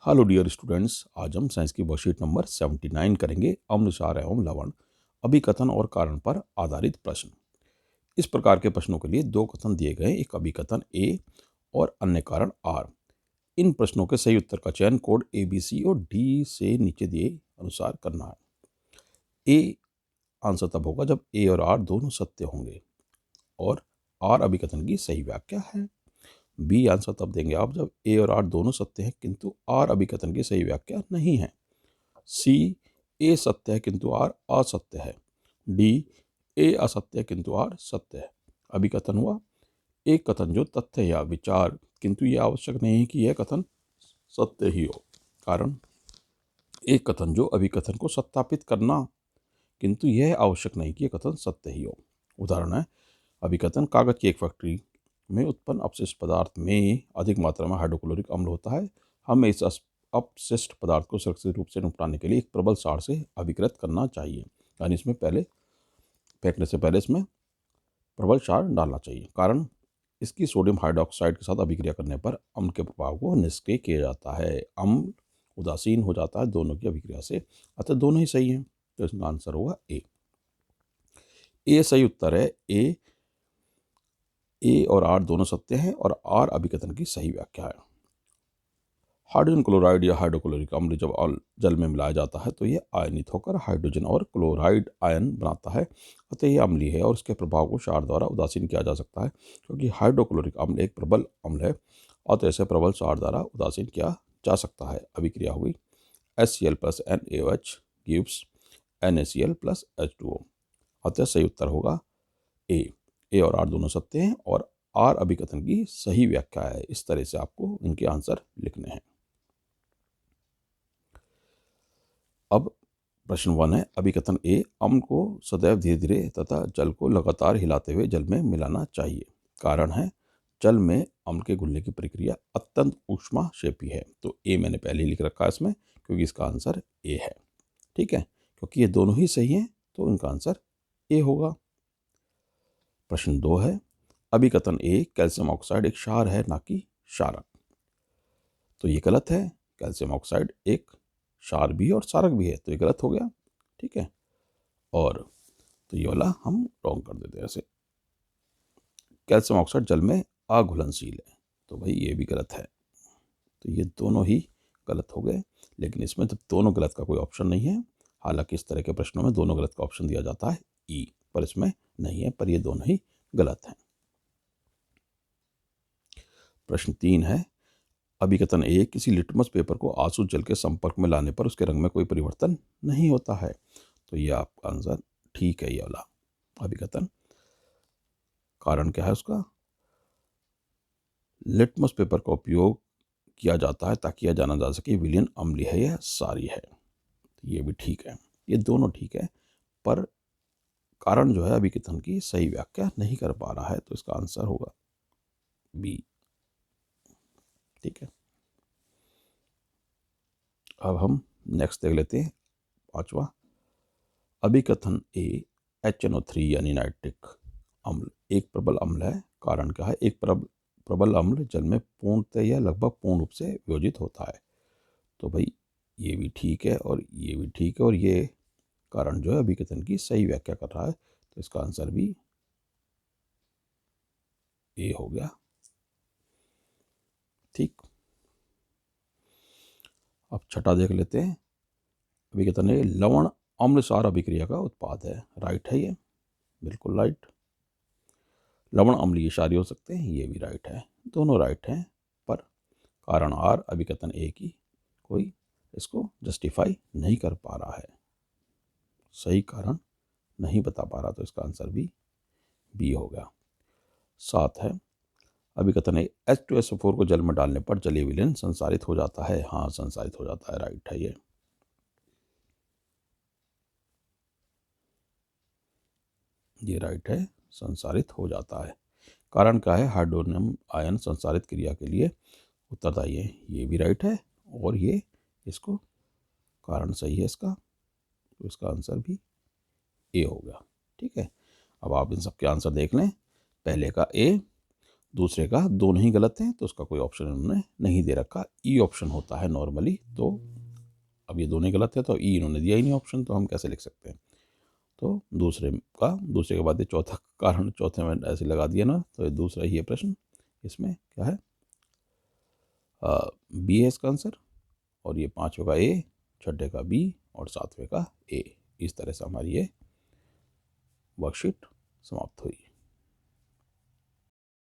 Hello dear students, आज हम science की वर्कशीट नंबर 79 करेंगे। अम्ल, क्षार एवं लवण, अभिकथन और कारण पर आधारित प्रश्न। इस प्रकार के प्रश्नों के लिए दो कथन दिए गए, एक अभिकथन ए और अन्य कारण आर। इन प्रश्नों के सही उत्तर का चयन कोड ABC और डी से नीचे दिए अनुसार करना है। ए आंसर तब होगा जब ए और आर दोनों सत्य होंगे और आर अभिकथन की सही व्याख्या है। बी आंसर तब देंगे आप जब ए और आर दोनों सत्य हैं किंतु आर अभिकथन की सही व्याख्या नहीं है। सी ए सत्य है किंतु आर असत्य है। डी ए असत्य है किंतु आर सत्य है। अभिकथन हुआ एक कथन जो तथ्य या विचार, किंतु यह आवश्यक नहीं है कि यह कथन सत्य ही हो। कारण एक कथन जो अभिकथन को सत्यापित करना, किंतु यह आवश्यक नहीं कि यह कथन सत्य ही हो। उदाहरण है, अभिकथन कागज की एक फैक्ट्री में उत्पन्न अपशिष्ट पदार्थ में अधिक मात्रा में हाइड्रोक्लोरिक अम्ल होता है। हमें इस अपशिष्ट पदार्थ को सुरक्षित रूप से निपटाने के लिए एक प्रबल सार से अभिकृत करना चाहिए, यानी इसमें पहले फेंकने से पहले इसमें प्रबल सार डालना चाहिए। कारण इसकी सोडियम हाइड्रोक्साइड के साथ अभिक्रिया करने पर अम्ल के प्रभाव को निष्क्रिय किया जाता है। अम्ल उदासीन हो जाता है दोनों की अभिक्रिया से, अतः दोनों ही सही हैं, तो इसका आंसर होगा ए सही उत्तर है। ए और आर दोनों सत्य हैं और आर अभिकथन की सही व्याख्या है। हाइड्रोजन क्लोराइड या हाइड्रोक्लोरिक अम्ल जब जल में मिलाया जाता है तो यह आयनित होकर हाइड्रोजन और क्लोराइड आयन बनाता है, अतः यह अम्लीय है और इसके प्रभाव को क्षार द्वारा उदासीन किया जा सकता है। क्योंकि हाइड्रोक्लोरिक अम्ल एक प्रबल अम्ल है, अतः इसे प्रबल क्षार द्वारा उदासीन किया जा सकता है। अभिक्रिया हुई HCl + NaOH gives NaCl + H2O, अतः सही उत्तर होगा ए और आर दोनों सत्य हैं और आर अभिकथन की सही व्याख्या है। इस तरह से आपको इनके आंसर लिखने हैं। अब प्रश्न 1 है, अभिकथन ए, अम्ल को सदैव धीरे धीरे तथा जल को लगातार हिलाते हुए जल में मिलाना चाहिए। कारण है, जल में अम्ल के घुलने की प्रक्रिया अत्यंत ऊष्माक्षेपी है। तो ए मैंने पहले ही लिख रखा है इसमें, क्योंकि इसका आंसर ए है। ठीक है, क्योंकि ये दोनों ही सही हैं तो इनका आंसर ए होगा। प्रश्न 2 है, अभिकथन ए, कैल्शियम ऑक्साइड एक क्षार है ना कि क्षारक। तो ये गलत है। कैल्शियम ऑक्साइड एक क्षार भी है और क्षारक भी है, तो ये गलत हो गया। ठीक है, और तो ये वाला हम रॉन्ग कर देते हैं ऐसे। कैल्शियम ऑक्साइड जल में अघुलनशील है, तो भाई ये भी गलत है। तो ये दोनों ही गलत हो गए, लेकिन इसमें तो दोनों गलत का कोई ऑप्शन नहीं है। हालांकि इस तरह के प्रश्नों में दोनों गलत का ऑप्शन दिया जाता है ई, पर इसमें नहीं है, पर ये दोनों ही गलत हैं। प्रश्न 3 है, अभिकथन ए, किसी लिटमस पेपर को आंसू जल के संपर्क में लाने पर उसके रंग में कोई परिवर्तन नहीं होता है। तो ये आपका आंसर ठीक है, ये वाला अभिकथन। कारण क्या है उसका? लिटमस पेपर का उपयोग किया जाता है ताकि यह जाना जा सके विलयन अम्लीय है या क्षारीय है। तो ये भी ठीक है, ये दोनों ठीक है, पर कारण जो है अभिकथन की सही व्याख्या नहीं कर पा रहा है, तो इसका आंसर होगा बी। ठीक है, अब हम नेक्स्ट देख लेते हैं 5वां। अभिकथन ए, HNO3 यानी नाइट्रिक अम्ल एक प्रबल अम्ल है। कारण क्या है? एक प्रबल अम्ल जल में पूर्णतः या लगभग पूर्ण रूप से वियोजित होता है। तो भाई ये भी ठीक है और ये भी ठीक है, और ये कारण जो है अभिकथन की सही व्याख्या कर रहा है, तो इसका आंसर भी ए हो गया। ठीक, अब छठा देख लेते हैं। अभिकथन है, लवण अम्ल क्षार अभिक्रिया का उत्पाद है। राइट है, ये बिल्कुल राइट। लवण अम्लीय क्षारीय हो सकते हैं, ये भी राइट है, दोनों राइट हैं, पर कारण आर अभिकथन ए की कोई इसको जस्टिफाई नहीं कर पा रहा है, सही कारण नहीं बता पा रहा, तो इसका आंसर भी बी हो गया। 7 है, अभिकथन है, H2SO4 को जल में डालने पर जलीय विलयन संसारित हो जाता है। हाँ, संसारित हो जाता है, राइट है, ये राइट है, संसारित हो जाता है। कारण क्या है? हाइड्रोनियम आयन संसारित क्रिया के लिए उत्तरदायी है, ये भी राइट है, और ये इसको कारण सही है इसका, तो इसका आंसर भी ए हो गया। ठीक है, अब आप इन सबके आंसर देख लें। पहले का ए, दूसरे का दोनों ही गलत हैं तो उसका कोई ऑप्शन इन्होंने नहीं दे रखा, ई ऑप्शन होता है नॉर्मली। तो अब ये दोनों ही गलत है तो ई इन्होंने दिया ही नहीं ऑप्शन, तो हम कैसे लिख सकते हैं। तो दूसरे के बाद ये चौथा कारण चौथे में ऐसे लगा दिया ना, तो ये दूसरा ही है प्रश्न। इसमें क्या है, बी है इसका आंसर, और ये पांचवें का ए, छठे का बी और सातवें का ए। इस तरह से हमारी ये वर्कशीट समाप्त हुई।